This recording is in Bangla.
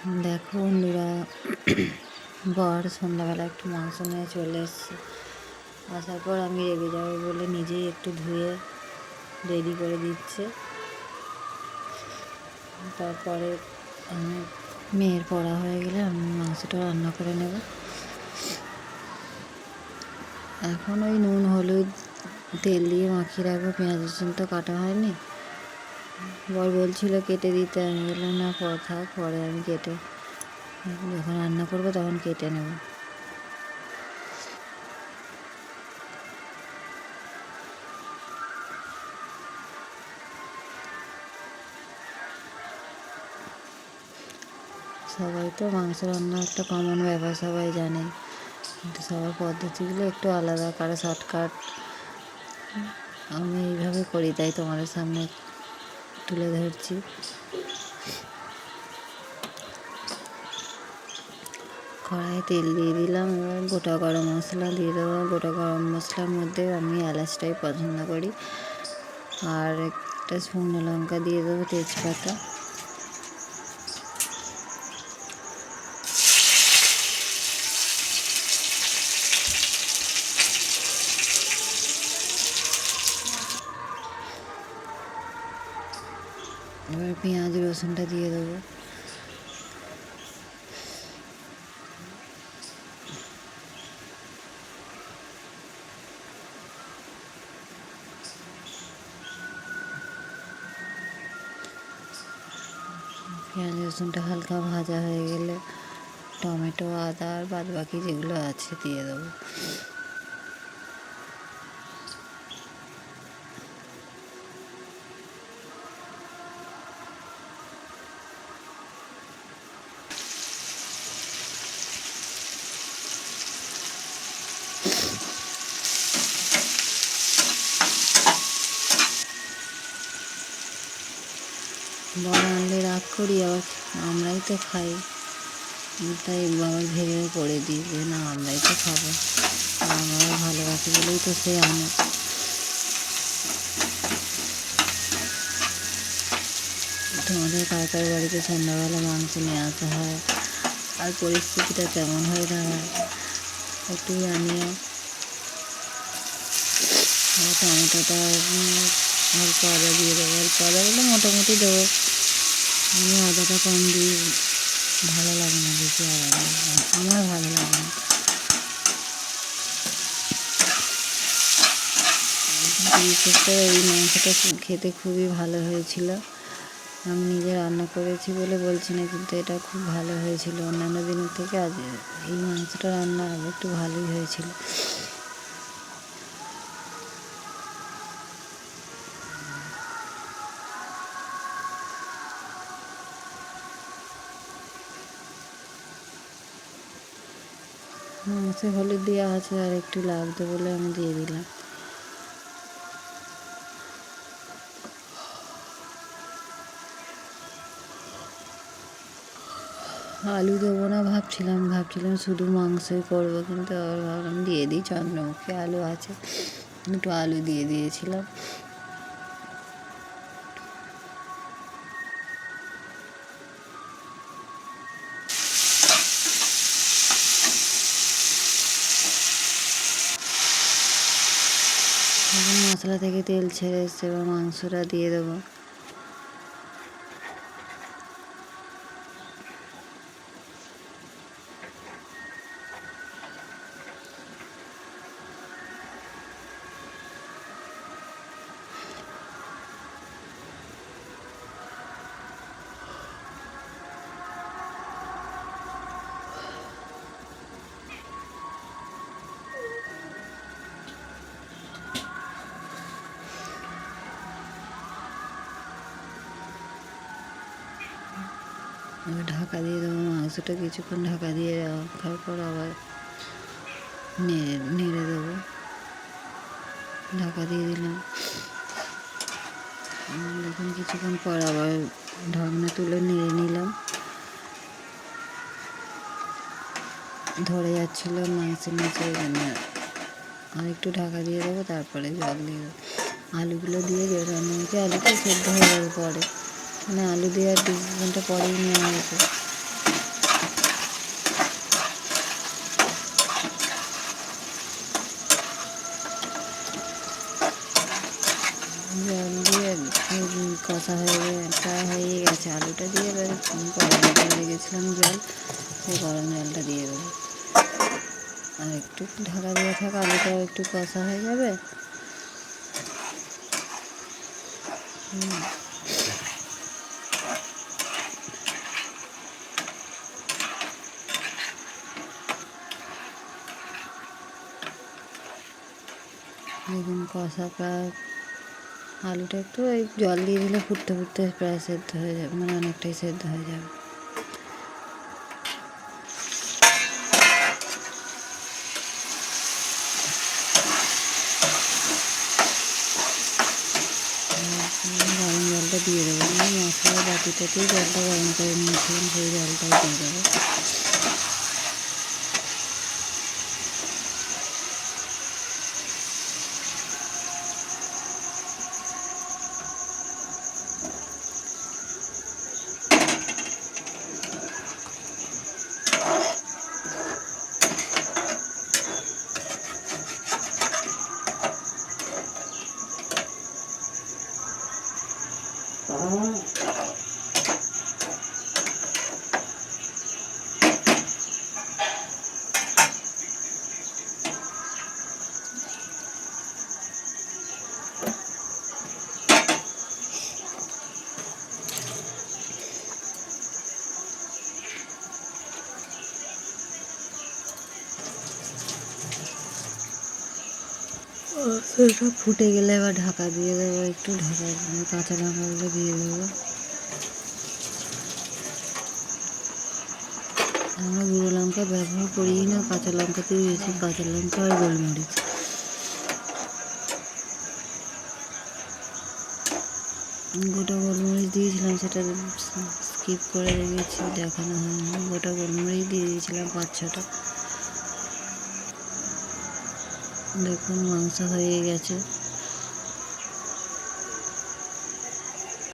দেখো বন্ধুরা, বর সন্ধ্যাবেলা একটু মাংস নিয়ে চলে এসছে। আসার পর আমি রেগে যাবো বলে নিজেই একটু ধুয়ে রেডি করে দিচ্ছে। তারপরে আমি মেয়ের পড়া হয়ে গেলে আমি মাংসটা রান্না করে নেব। এখন ওই নুন হলুদ তেল দিয়ে মাখিয়ে রাখবো। পেঁয়াজ রসুন তো কাটা হয়নি। বর বলছিল কেটে দিতে, আমি বললাম না থাক, পরে আমি কেটে যখন রান্না করবো তখন কেটে নেব। সবাই তো মাংস রান্না একটা কমন ব্যাপার, সবাই জানে, কিন্তু সবার পদ্ধতিগুলো একটু আলাদা, কারো শর্টকাট। আমি এইভাবে করি, তাই তোমাদের সামনে তুলে ধরছি। কড়াইয়ে তেল দিয়ে দিলাম, এবার গোটা গরম মশলা দিয়ে দেবো। গোটা গরম মশলার মধ্যে আমি এলাচটাই পছন্দ করি, আর একটা শুকনো লঙ্কা দিয়ে দেবো, তেজপাতা। এবার পেঁয়াজ রসুনটা দিয়ে দেবো। পেঁয়াজ রসুনটা হালকা ভাজা হয়ে গেলে টমেটো, আদা আর বাদ বাকি যেগুলো আছে দিয়ে দেবো। বড় আনলে রাগ করি, আবার আমরাই তো খাই, তাই আবার ভেবে করে দিই যে না আমরাই তো খাবো, আমরা ভালোবাসি বলেই তো সে আনে। তোমাদের কার কার বাড়িতে সন্ধ্যাবেলা মাংস নিয়ে আসা হয় আর পরিস্থিতিটা কেমন হয়ে দাঁড়ায় একটু জানিও। টমেটোটা অল্প আদা দিয়ে দেবো, অল্প আদা বলে মোটামুটি দেবো। আমি আদাটা কম দিই, ভালো লাগে না বেশি আদা, আমার ভালো লাগে না। বিশেষ করে এই মাংসটা খেতে খুবই ভালো হয়েছিল। আমি নিজে রান্না করেছি বলে বলছি না, কিন্তু এটা খুব ভালো হয়েছিল। অন্যান্য দিনের থেকে আজ এই মাংসটা রান্না একটু ভালোই হয়েছিল। মাংসে হলুদ দেওয়া আছে, আর একটু লাগবে বলে আমি দিয়ে দিলাম। আলু দেবো না ভাবছিলাম শুধু মাংসই করবো, কিন্তু আবার ভাবলাম দিয়ে দিই, চন্দ্রমুখী আলু আছে, দুটো আলু দিয়ে দিয়েছিলাম। এখন মশলা থেকে তেল ছেড়ে এসছে, এবার মাংসটা দিয়ে দেবো। এবার ঢাকা দিয়ে দেবো। মাংসটা কিছুক্ষণ ঢাকা দিয়ে রাখার পর আবার নেড়ে দেবো। ঢাকা দিয়ে দিলাম, দেখুন কিছুক্ষণ পর আবার ঢাকনা তুলে নেড়ে নিলাম। ধরে যাচ্ছিলো মাংসের নিচে, আর একটু ঢাকা দিয়ে দেবো, তারপরে জল দিয়ে দেবো। আলুগুলো দিয়ে রান্না হয়েছে, আলুটা সেদ্ধ হয়ে যাওয়ার পরে, মানে আলু দেওয়ার 20 ঘন্টা পরেই নেওয়া হয়েছে। কষা হয়ে গেছে। আলুটা দিয়ে এবার গরম জল রেখেছিলাম, জল সেই গরম জলটা দিয়ে দেবো। আর একটু ঢাকা দিয়ে থাকা, আলুটাও একটু কষা হয়ে যাবে। দেখুন কষা প্রায়, আলুটা একটু ওই জল দিয়ে দিলে ফুটতে ফুটতে প্রায় সেদ্ধ হয়ে যাবে, মানে অনেকটাই সেদ্ধ হয়ে যাবে। গরম জলটা দিয়ে দেবো, আমি মশলার বাটিটাতেই জলটা গরম করে নিয়েছিলাম, সেই জলটাই দিয়ে দেবো। সেটা ফুটে গেলে এবার ঢাকা দিয়ে দেবো, একটু ঢাকা কাঁচা লঙ্কাগুলো দিয়ে দেবো। আমরা গুঁড়ো লঙ্কা ব্যবহার করি না, কাঁচা লঙ্কাতেই দিয়েছি, কাঁচা লঙ্কা আর গোলমরিচ। গোটা গোলমরিচ দিয়েছিলাম, সেটা স্কিপ করে রেখেছি, দেখানো হয়নি। গোটা গোলমরিচ দিয়ে দিয়েছিলাম 5-6টা। দেখুন মাংস হয়ে গেছে।